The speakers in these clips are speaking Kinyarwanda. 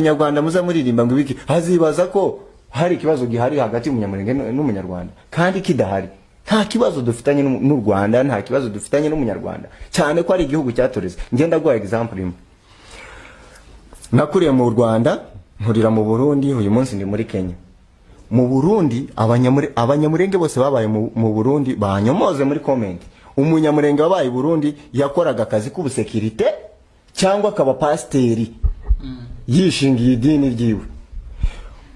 Nyarwanda muza muririmba ngo ibiki hazibaza ko hari ikibazo gihari hagati y'umunyamurenge n'umunyarwanda kandi kidahari. Nta kibazo dufitanye n'u Rwanda, nta kibazo dufitanye n'umunyarwanda, cyane ko ari igihugu cyatoreze. Ngenda guha example imwe. Nakuriye mu Rwanda, nkurira mu Burundi, uyu munsi ndi muri Kenya. Mu Burundi abanyamurenge bose babaye mu Burundi banyomoze muri comment. Umunyamurenge wabaye Burundi yakoraga akazi k'ubusekirite cyangwa akaba pasteri. Yishingiye idini ryiwe.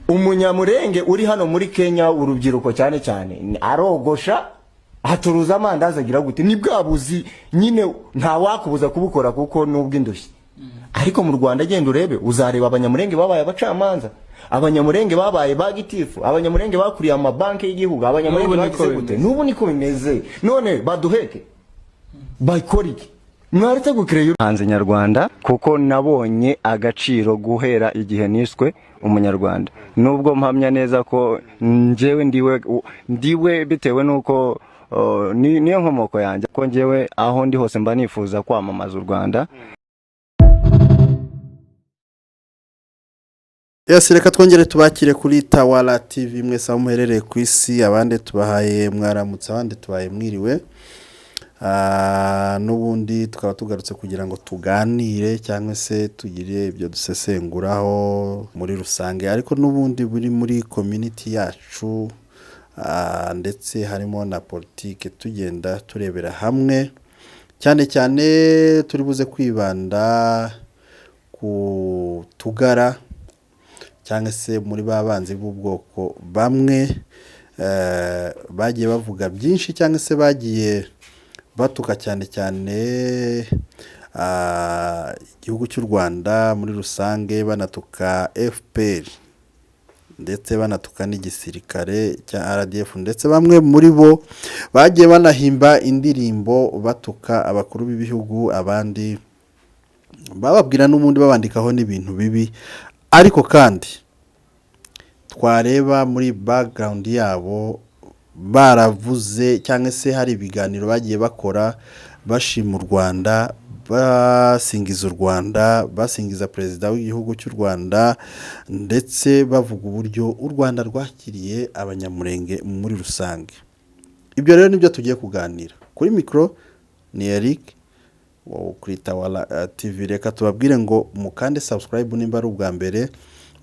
Umunyamurenge uri hano muri Kenya urubyiruko cyane cyane arogosha aturuza amandaza agira gute ni bwabuzi nyine nta wakubuza kubukora kuko nubwo indushyi. Ariko mu Rwanda genda urebe uzareba abanyamurenge babaye abacamanza, abanyamurenge babaye bagitifu, abanyamurenge bakuriye amabanki y'igihugu, abanyamurenge bagize gute nubu niko bimeze. None baduheke bayikoriki mwaretse gukireye hanze nyarwanda kuko nabonye agaciro guhera igihe niswe umunyarwanda. Nubwo mpamya neza ko njewe ndiwe bitewe nuko niyo nkomoko yanjye ko njewe aho ndi hose mba nifuza kwamamaza u Rwanda. Yes, reka twongere tubakire kuri Tawala TV mwese amuherereye ku isi, abandi tubahaye mwaramutse, abandi tubahaye mwiriwe. Nubundi tukaba tugarutse kugira ngo tuganire cyangwa se tugire ibyo dusesenguraho muri rusange, ariko nubundi buri muri community yacu ndetse harimo na politique tugenda turebera hamwe, cyane cyane turi buze kwibanda ku tugara cyangwa se muri babanzi b'ubwoko bamwe bagiye bavuga byinshi cyangwa se bagiye batuka cyane cyane igihugu cy'u Rwanda muri rusange, banatuka FPR ndetse banatuka n'igisirikare cya RDF, ndetse bamwe muri bo bagiye banahimba indirimbo batuka abakuru b'ibihugu, abandi bababwira n'umundi babandikaho n'ibintu bibi. Ariko kandi twareba muri background yabo baravuze cyangwa se hari ibiganiro bagiye bakora bashima u Rwanda, basingiza u Rwanda, basingiza perezida w'igihugu cy'u Rwanda, ndetse bavuga uburyo u Rwanda rwakiriye abanyamurenge muri rusange. Ibyo rero nibyo tugiye kuganira. Kuri micro ni Eric kuri Tawala TV. Reka tubabwire ngo mukande subscribe nimba ari ubwa mbere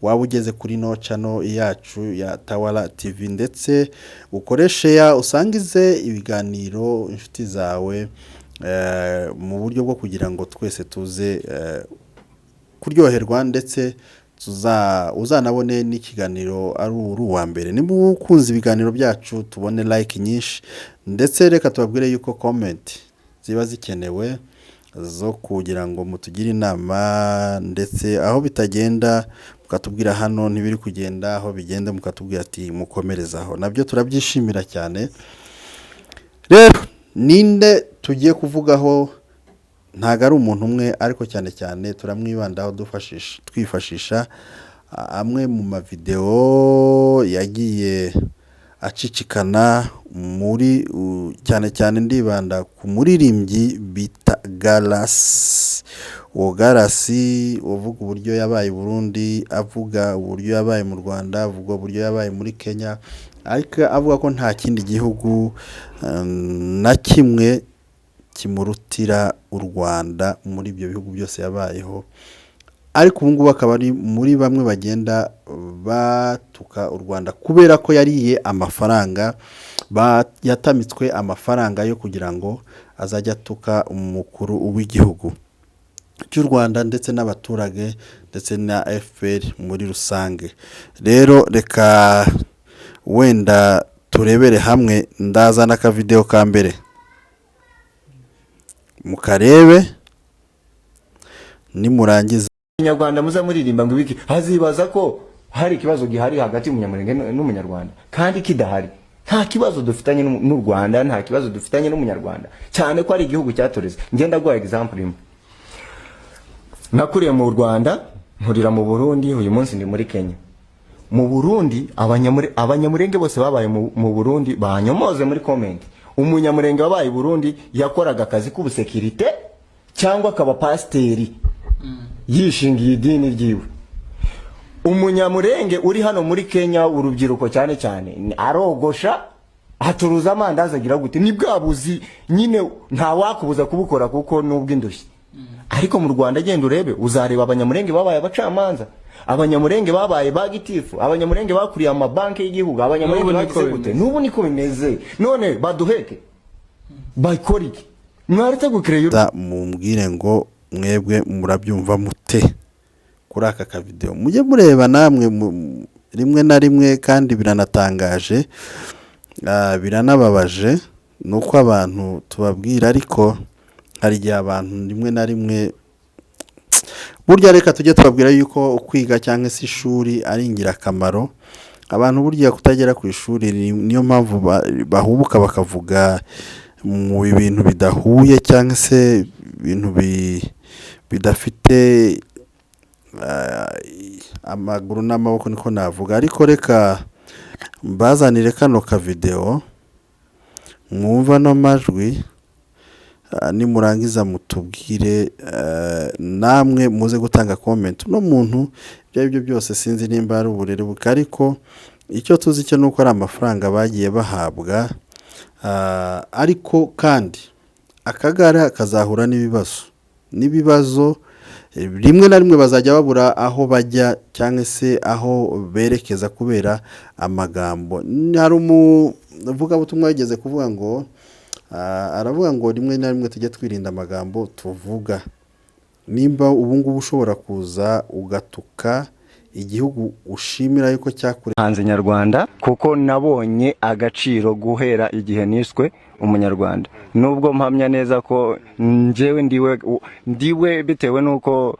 waba ugeze kuri no channel yacu ya Tawala TV, ndetse ukoreshe ya usangize ibiganiro inshuti zawe mu buryo bwo kugira ngo twese tuze kuryoherwa, ndetse uzanabone n'ikiganiro ari uwa mbere. Nimba ukunze ibiganiro byacu tubone like nyinshi, ndetse reka tubabwire yuko comment ziba zikenewe zo kugira ngo mutugire inama, ndetse aho bitagenda mukatubwira hano ntibiri kugenda, aho bigenda mukatubwira ati mukomerezaho, nabyo turabyishimira cyane. Rero ninde tugiye kuvugaho? Ntago ari umuntu umwe, ariko cyane cyane turamwibandaho twifashisha amwe mu mavideo yagiye acicikana muri cyane cyane ndibanda ku muririmbyi bita Galasi. Uwo Galasi uvuga uburyo yabaye Burundi, avuga uburyo yabaye mu Rwanda, avuga uburyo yabaye muri Kenya, ariko avuga ko nta kindi gihugu na kimwe kimurutira u Rwanda muri ibyo bihugu byose yabayeho. Ariko ubu ngubu akaba ari muri bamwe bagenda batuka u Rwanda kubera ko yariye amafaranga, yatamitswe amafaranga yo kugira ngo azajya atuka umukuru w'igihugu cy'u Rwanda ndetse n'abaturage ndetse na FPR muri rusange. Rero reka wenda turebere hamwe, ndazana aka video ka mbere mukarebe, nimurangiza Nyarwanda muza muririmba ngo ibiki hazibaza ko hari ikibazo gihari hagati y'umunyamurenge n'umunyarwanda kandi kidahari. Nta kibazo dufitanye n'u Rwanda, nta kibazo dufitanye n'umunyarwanda, cyane ko ari igihugu cyatoreze. Ngenda guha example imwe. Nakuriye mu Rwanda, nkurira mu Burundi, uyu munsi ndi muri Kenya. Mu Burundi abanyamurenge bose babaye mu Burundi banyomoze muri comment. Umunyamurenge wabaye Burundi yakoraga akazi k'ubusekirite cyangwa akaba pasteri. Yishingiye idini ryiwe. umunyamurenge uri hano muri Kenya, urubyiruko cyane cyane, arogosha, acuruza amandazi agira gute, ni bwa buzi nyine nta wakubuza kubukora kuko nubwo indushyi. Ariko mu Rwanda genda urebe, uzareba abanyamurenge babaye abacamanza, abanyamurenge babaye bagitifu, abanyamurenge bakuriye amabanki y'igihugu, abanyamurenge bagize gute. Nubu niko bimeze. None baduheke bayikorike mwaretse gukreye. Mumbwire ngo mwebwe murabyumva mute kuri aka ka video, mujye mureba namwe rimwe na rimwe, kandi biranatangaje, biranababaje nuko abantu tubabwira, ariko hari igihe abantu rimwe na rimwe burya reka tujye tubabwira yuko kwiga cyangwa se ishuri ari ingirakamaro. Abantu burya kutagera ku ishuri niyo mpamvu bahubuka bakavuga mu bintu bidahuye cyangwa se ibintu bidafite amaguru n'amaboko, niko navuga. Ariko reka mbazanire kano ka video mwumva no majwi, nimurangiza mutubwire, namwe muze gutanga comment. No muntu ibyo byose sinzi nimba ari uburere buke, ariko icyo tuzi cyo nuko ari amafaranga bagiye bahabwa, ariko kandi akagara kazahura n'ibibazo rimwe na rimwe bazajya babura aho bajya cyangwa se aho berekeza kubera amagambo. Hari umuvuga butumwa yigeze kuvuga ngo aravuga ngo rimwe na rimwe tujye twirinda amagambo tuvuga. Nimba ubu ngubu ushobora kuza ugatuka igihugu ushimira yuko cyakure hanze nyarwanda, kuko nabonye agaciro guhera igihe niswe umunyarwanda, nubwo mpamya neza ko njyewe ndiwe bitewe nuko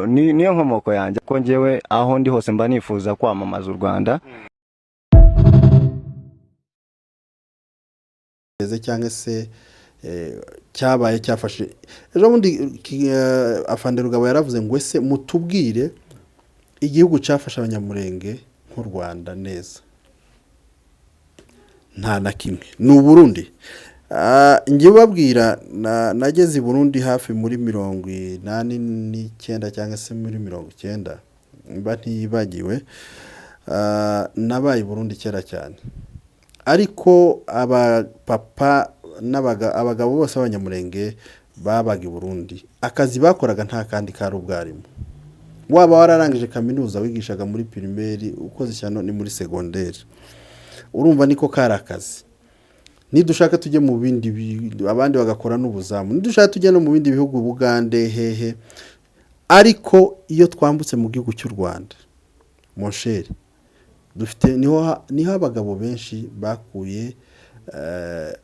niyo nkomoko yanjye, ko njyewe aho ndi hose mba nifuza kwamamaza u Rwanda cyangwa se cyabaye cyafashe. Ejo bundi Afande Rugabo yaravuze ngo ese mutubwire igihugu cyafashe abanyamurenge nk'u Rwanda neza. Nta na kimwe. Ni Burundi. Ngiye babwira nageze i Burundi hafi muri 89 cyangwa se muri 90, mba ntibagiwe. Nabaye i Burundi kera cyane, ariko abapapa abagabo bose abanyamurenge babaga i Burundi. Akazi bakoraga nta kandi kari ubwarimu. Waba wararangije kaminuza wigishaga muri primaire, ukoze cyane ni muri secondaire, urumva niko kari akazi. Nidushaka tujye mu bindi abandi bagakora n'ubuzamu, nidushaka tujye no mu bindi bihugu, Bugande hehe. Ariko iyo twambutse mu gihugu cy'u Rwanda, monsheri, dufite niho abagabo benshi bakuye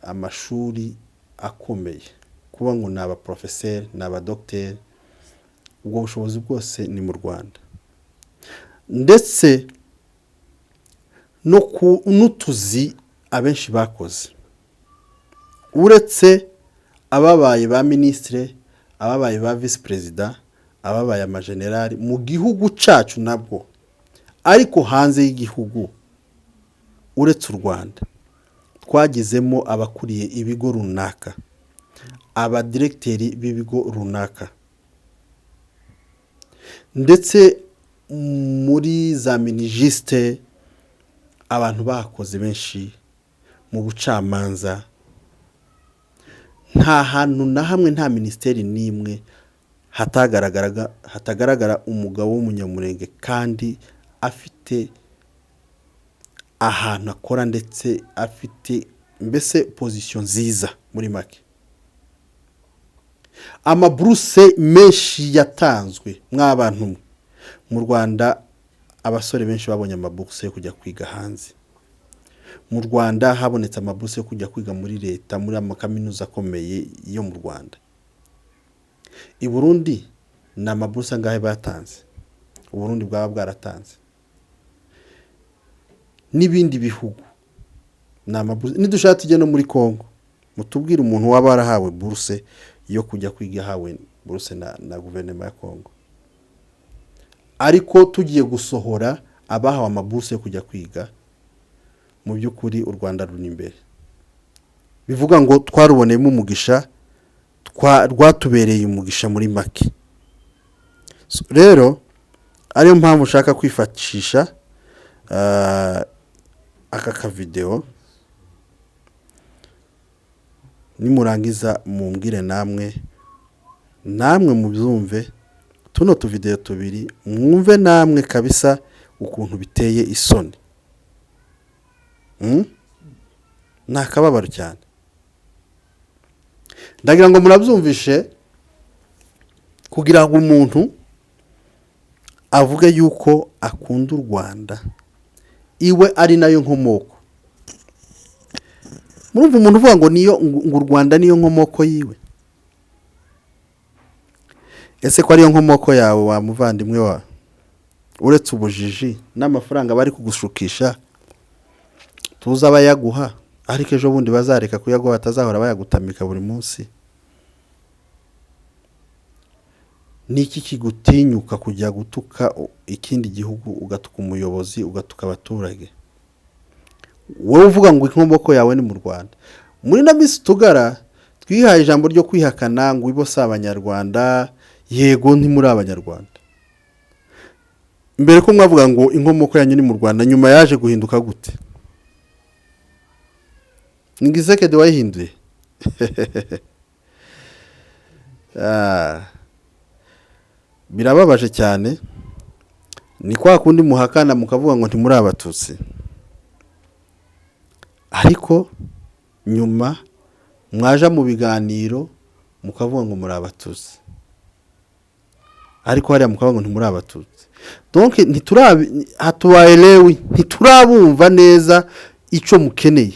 amashuri akomeye, kuba ngo ni abaprofeseri, ni abadokiteri. Ubwo bushobozi bwose ni mu Rwanda, ndetse n'utuzi abenshi bakoze, uretse ababaye ba ministre, ababaye ba vice president, ababaye amagenerali mu gihugu cacu nabwo. Ariko hanze y'igihugu uretse u Rwanda twagizemo abakuriye ibigo runaka, abadirecteri b'ibigo runaka, ndetse muri za minijiste abantu bakoze benshi mu bucamanza. Nta hantu na hamwe, nta ministeri n'imwe hatagaragara umugabo w'umunyamurenge kandi afite ahantu akora, ndetse afite mbese position nziza. Muri make amaburuse menshi yatanzwe mw'abantu mu Rwanda. Abasore benshi babonye amaburuse yo kujya kwiga hanze. Mu Rwanda habonetse amaburuse yo kujya kwiga muri leta, muri amakaminuza akomeye yo mu Rwanda. I Burundi na amaburuse angahe batanze? U Burundi bwaba bwaratanze. N'ibindi bihugu na amaburuse. Nidushaka tujye no muri Kongo, mutubwire umuntu waba arahawe buruse yo kujya kwiga, hawe buruse na guverinoma ya Kongo. Ariko tugiye gusohora abahawe amaburuse yo kujya kwiga, mu by'ukuri u Rwanda ruri imbere. Bivuga ngo twaruboneyemo umugisha, rwatubereye umugisha muri make. Rero ariyo mpamvu ushaka kwifashisha aka ka video nimurangiza mumbwire namwe mubyumve tuno tu video tubiri mwumve namwe kabisa ukuntu biteye isoni nakababaro cyane ndagira ngo murabyumvishe kugira ngo umuntu avuge yuko akunda u Rwanda iwe ari nayo nkomoko. Murumva umuntu uvuga ngo niyo u Rwanda niyo nkomoko yiwe? Ese ko ariyo nkomoko yawe wa muvandimwe wa uretse ubujiji n'amafaranga bari kugushukisha tuza bayaguha ariko ejo bundi bazareka kuyaguha batazahora bayagutamika buri munsi? Niki kigutinyuka kujya gutuka ikindi gihugu, ugatuka umuyobozi, ugatuka abaturage? Wowe uvuga ngo inkomoko yawe ni mu Rwanda. Muri na Miss Tugara twihaye ijambo ryo kwihakana ngo ibo si abanyarwanda. Yego nti muri abanyarwanda. Mbere ko mwavuga ngo inkomoko yanyu ni mu Rwanda, nyuma yaje guhinduka gute? Ngisekedi wayihinduye? Birababaje cyane. Ni kwa kundi muhakana mukavuga ngo ntimuri abatutsi, ariko nyuma mwaja mu biganiro mukavuga ngo muri abatutsi, ariko hariya mukavuga ngo ntimuri abatutsi. Donc hatubaelewi, ntiturabumva neza ico mukeneye.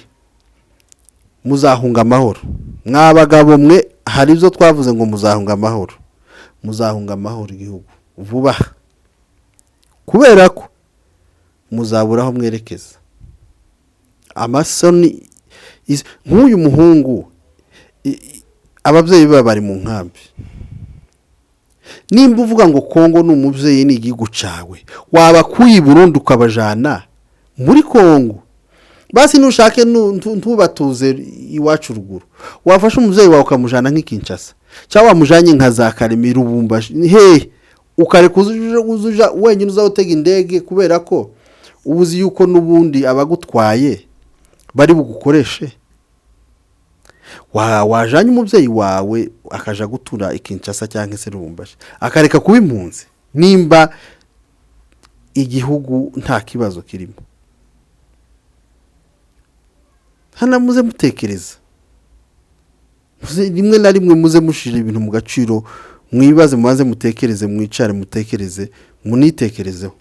Muzahunga amahoro mwabagabo mwe, hari ibyo twavuze ngo muzahunga amahoro. Muzahunga amahoro igihugu vuba, kubera ko muzabura aho mwerekeza. Amasoni nk'uyu muhungu, ababyeyi be bari mu nkambi. Nimba uvuga ngo Kongo ni umubyeyi ni igihugu cawe, waba kuyi Burundi ukabajana muri Kongo. Basi nushake ntubatuze iwacu ruguru, wafasha umubyeyi wawe ukamujana nk'Kinshasa cyangwa wamujanye nka za Karemi Lubumbashi, ukareka uzuja wenyine uzawutega indege, kubera ko ubuzi yuko nubundi abagutwaye bari bugukoreshe. Wajanye umubyeyi wawe akaja gutura Kinshasa cyangwa se Lubumbashi, akareka kuba impunzi nimba igihugu nta kibazo kirimo. Hana muze mutekereza, rimwe na rimwe muze mushira ibintu mu gaciro, mwibaze mubanze mutekereze, mwicare mutekereze, munitekerezeho.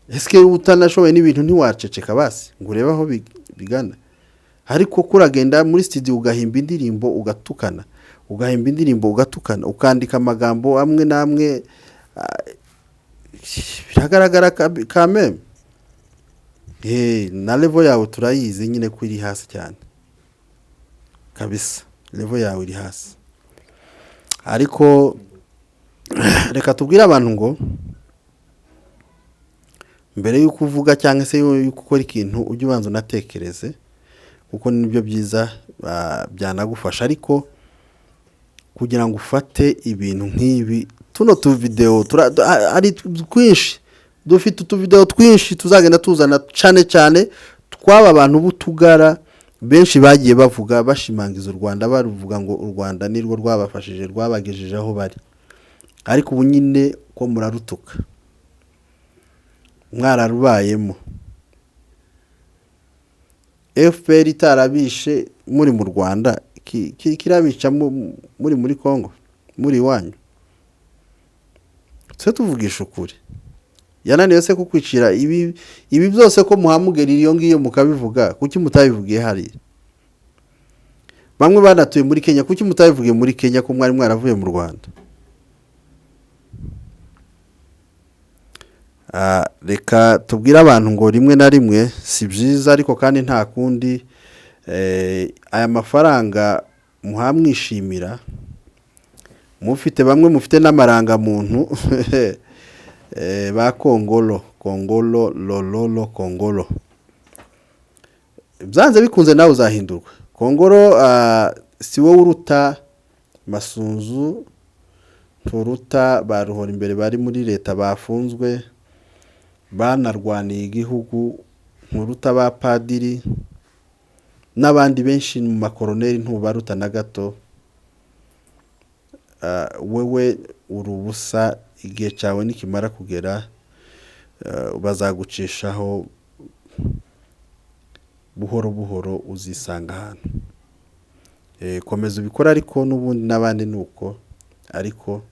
Eske utanashoboye n'ibintu ntiwaceceka basi ngo urebe aho bigana? Ariko kuragenda muri studio ugahimba indirimbo ugatukana, ukandika amagambo amwe namwe, biragaragara kameme. Na level yawe turayizi nyine ko iri hasi cyane kabisa, level yawe iri hasi. Ariko reka tubwire abantu ngo mbere yuko uvuga cyangwa se yuko ukora ikintu ujye ubanza unatekereze, kuko nibyo byiza byanagufasha. Ariko kugira ngo ufate ibintu nk'ibi, tuno tu video ari twinshi, dufite utu video twinshi tuzagenda tuzana cyane twaba abantu b'utugara benshi bagiye bavuga bashimangiza u Rwanda, baruvuga ngo u Rwanda nirwo rwabafashije, rwabagejeje aho bari. Ariko ubu nyine ko murarutuka, mwararubayemo. FPR itarabishe muri mu Rwanda, kirabica muri Kongo, muri wanyu. Tse tuvugisha ukuri, yananiye se kukwicira ibi byose ko muhamugera iyo ngiyo mukabivuga, kuki mutabivugiye hari? Bamwe banatuye muri Kenya, kuki mutabivugiye muri Kenya ko mwari mwaravuye mu Rwanda? Reka tubwire abantu ngo rimwe na rimwe si byiza, ariko kandi nta kundi. Aya mafaranga muhamwishimira, mufite bamwe mufite n'amaranga muntu ba Kongolo Kongolo. Byanze bikunze nawe uzahindurwa. Kongolo si wowe uruta Masunzu, Nturuta ba Ruhora imbere bari muri leta bafunzwe banarwaniye igihugu, Nturuta ba padiri n'abandi benshi mu makoroneri ntubaruta na gato. Wewe uri ubusa, igihe cyawe nikimara kugera bazagucishaho buhoro buhoro, uzisanga ahantu. Komeza ubikora, ariko n'ubundi n'abandi nuko, ariko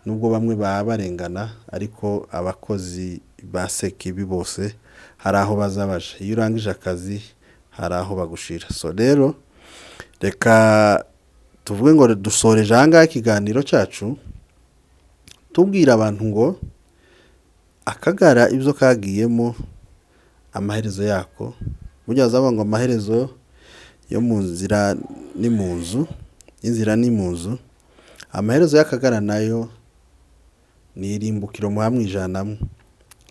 nubwo bamwe baba barengana, ariko abakozi ba Sekibi bose hari aho bazabaje. Iyo urangije akazi hari aho bagushira. So rero reka tuvuge ngo dusoreje ahangaha ikiganiro cyacu tubwira abantu ngo akagara ibyo kagiyemo amaherezo yako, burya bazaba ngo amaherezo yo mu nzira ni mu nzu, inzira ni mu nzu. Amaherezo y'akagara nayo ni irimbukiro muhamwijanamo.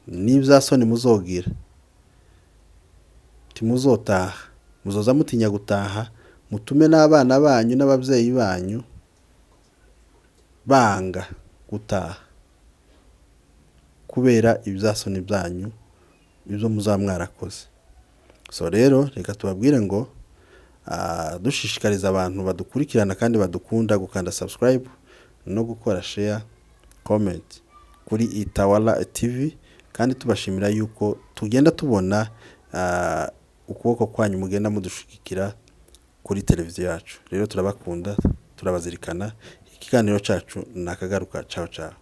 N'ibyasoni muzogira timuzotaha, muzoza mutinya gutaha, mutume n'abana banyu n'ababyeyi banyu banga gutaha kubera ibyasoni byanyu ibyo muzamwarakoze. So rero reka tubabwire ngo dushishikariza abantu badukurikirana kandi badukunda gukanda subscribe no gukora share, comment kuri Itawala TV, kandi tubashimira yuko tugenda tubona ukuboko kwanyu mugenda mudushigikira kuri televiziyo yacu. Rero turabakunda, turabazirikana. Ikiganiro cyacu nakagaruka. Ciao ciao.